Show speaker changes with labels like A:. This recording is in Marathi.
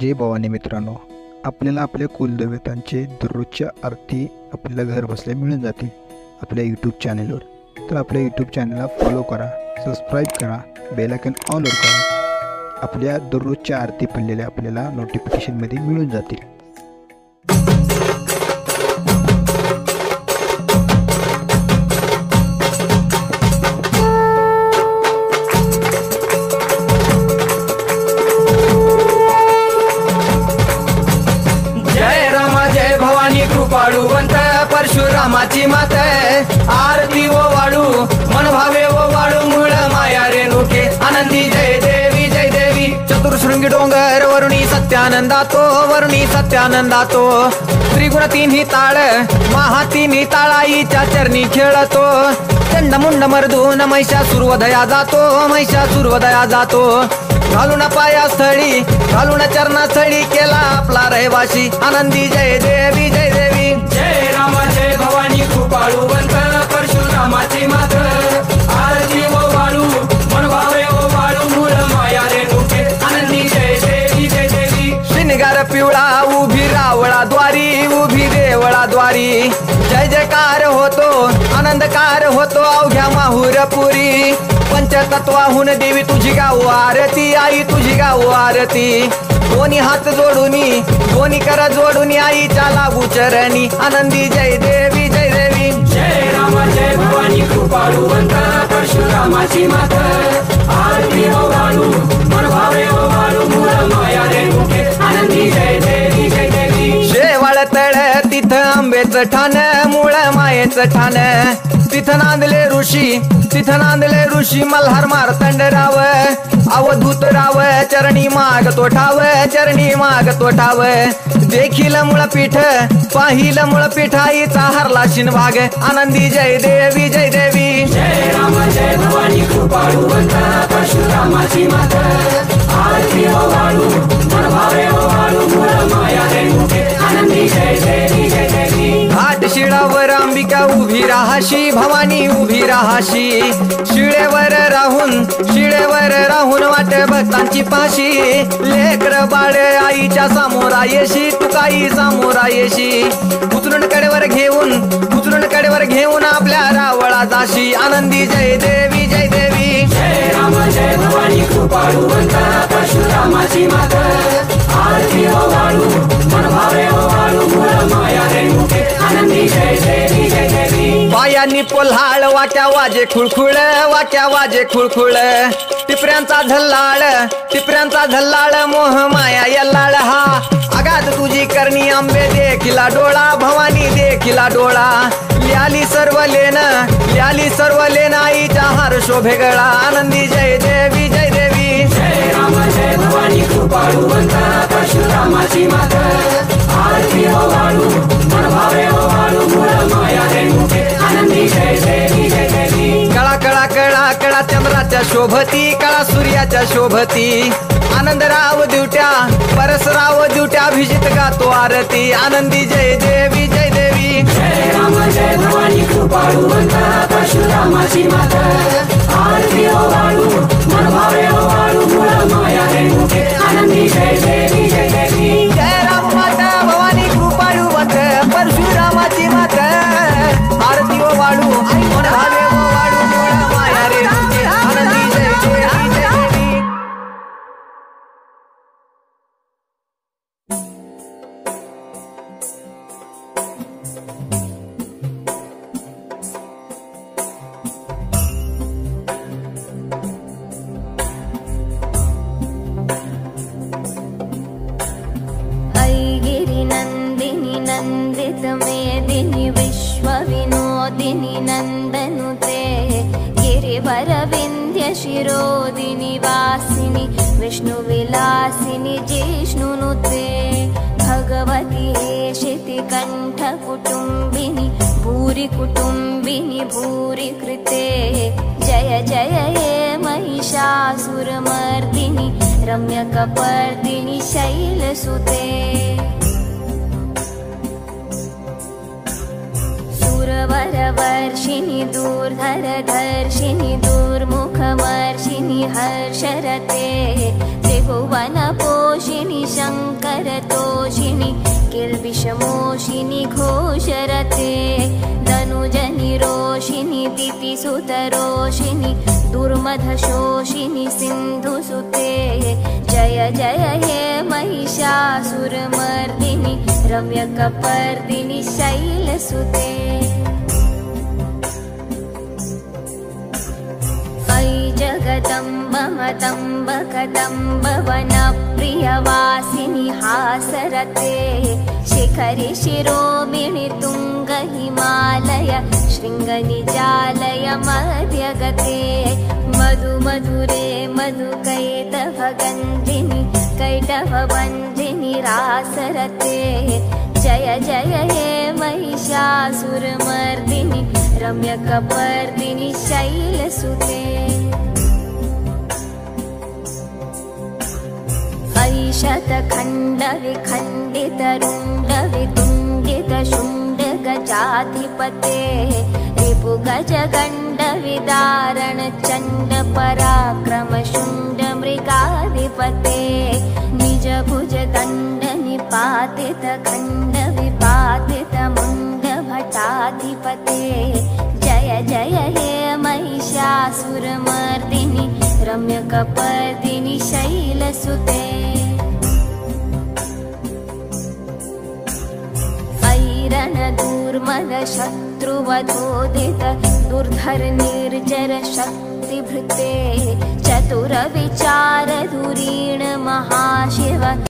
A: जय भवानी मित्रांनो, आपल्याला आपल्या कुलदेवतांचे दररोजच्या आरती आपल्याला घर बसल्या मिळून जातील आपल्या यूट्यूब चॅनलवर. तर आपल्या यूट्यूब चॅनलला फॉलो करा, सबस्क्राईब करा, बेल आयकॉन ऑलवर करा. आपल्या दररोजच्या आरती पडलेल्या आपल्याला नोटिफिकेशनमध्ये मिळून जातील.
B: कृपाळुवंत परशुरामाची मात आरती ओ वाळू मन भावे ओ वाळू मूळ माया रेणुके आनंदी जय देवी जय देवी. चतुर्शृंगी डोंगर वरुणी सत्यानंदातो त्रिगुण तिन्ही ताळ महा तिन्ही ताळाईच्या चरणी खेळतो. चंडमुंड मर्दून महिषासुरवधया जातो घालून पायास्थळी घालून चरणास्थळी केला आपला रहिवाशी आनंदी जय देवी जय देवी.
C: जय राम जय भवानी कृपाळुवंत परशुरामाची मात आरती ओ वाळू मन भावे ओ वाळू मूळ माया रेणुके आनंदी जय देवी जय देवी.
B: श्रीनिगार पिवळा उभी उभी देवळाद्वारी जय जयकार होतो आनंदकार होतो अवघ्या माहुरपुरी. पंचतत्वाहून देवी तुझी गाऊ आरती आई तुझी गाऊ आरती. दोन्ही हात जोडूनी दोन्ही कर जोडूनी आईच्या लागू चरणी आनंदी जय देवी जय देवी.
C: जय राम जय भवानी कृपाळुवंत परशुरामाची मात आरती ओ वाळू मन भावे ओ वाळू मूळ माया रेणुके आनंदी जय देवी जय देवी.
B: शेवाळ तळ तिथं आंबेचं ठाण मूळ मायेचं ठाण तिथं नांदले ऋषी मल्हार मार्तंडराव अवधूत राव चरणी मागतो ठाव देखील मुळपीठ पाहिल मुळपीठ आईचा हरला शिनभाग आनंदी जय देवी जय देवी.
C: जय राम जय भवानी कृपाळुवंत परशुरामाची मात आरती ओ वाळू मन भावे ओ वाळू मूळ माया रेणुके आनंदी जय देवी जय देवी.
B: घाट शिळावर अंबिका उभी राहाशी भवानी उभी राहाशी शिळेवर राहून वाट भक्तांची पाशी लेकर बाळ आईच्या समोरा येशी तुकाई समोरा येशी उचलून कडेवर घेऊन आपल्या रावळा जाशी आनंदी जय देवी जय देवी.
C: जय राम जय भवानी कृपाळुवंत परशुरामाची मात आरती ओ वाळू मन भावे ओ वाळू मूळ माया रेणुके आनंदी जय देवी जय देवी.
B: पायांनी पोल्हाळ वाट्या वाजे खुळखुळ टिपऱ्यांचा झल्लाळ मोह माया यल्लाळ हा आगात तुझी करणी आंबे देखिला डोळा भवानी देखिला डोळा. ल्याली सर्व लेन आईच्या हार शोभे गळा आनंदी जय देवी जय देवी.
C: जय राम जय भवानी कृपाळुवंत परशुरामाची मात आरती ओ वाळू मन भावे ओ वाळू मूळ माया रेणुके आनंदी जय देवी जय देवी.
B: कळा चंद्राच्या शोभती कळा सूर्याच्या शोभती आनंदराव दिवट्या परसराव दिवट्या अभिजित गातो आरती आनंदी जय देवी जय देवी.
C: जय राम जय भवानी कृपाळुवंत परशुरामाची मात आरती ओ वाळू मन भावे ओ वाळू मूळ माया रेणुके आनंदी जय देवी जय देवी.
B: जय राम माता भवानी कृपाळुवंत परशुरामाची मात आरती ओ वाळू मन भावे ओ वाळू मूळ माया रेणुके आनंदी जय देवी जय देवी.
D: नंदिनी नंदित मेदिनी विश्वविनोदिनी नंदनुते गिरिवर विंध्य शिरोदिनी वासिनी विष्णुविलासिनी जिष्णुनुते भगवती हेशिति कंठ कुटुंबिनी भूरि कुटुंबिनी भूरि कृते जय जय ये महिषासुरमर्दिनी रम्यकपर्दिनी शैलसुते. सुरवरवर्षिणि दूर्धरधर्षिणि दुर्मुखमर्षिणि हर्षरते त्रिभुवनपोषिणि शङ्कर पोषिणि किल्बिषमोषिनि घोषरते धनुजनि रोषिणि दितिसुतरोषिणि दुर्मधशोषिनि सिन्धुसुते जय जय हे महिषासुरमर्दिनि रम्यकपर्दिनि शैलसुते अयि जगदम्ब मदम्ब कदम्ब वनप्रियवासिनि हासरते शिखरि शिरोमिणि तुङ्ग हिमालय शृङ्गनिजालय मध्यगते मधु मधुरे मधुकैटभगन्धिनि कैटभवन्धिनि रासरते जय जय हे महिषासुरमर्दिनि रम्यकपर्दिनि शैलसुते अयि शतखण्डविखण्डितरुण्डवितुण्डितशुण्डगजाधिपते रिपुगजगण्डविदारण चण्डपराक्रमशुण्डमृगाधिपते निजभुजदण्डनिपातितखण्डविपातितमुण्डभटाधिपते जय जय हे महिषासुरमर्दिनि रम्यकपर्दिनि शैलसुते रणदूर्मदशत्रुवधोदित दुर्धर निर्जर शक्तिभृते चतुरविचारधुरीण महाशिव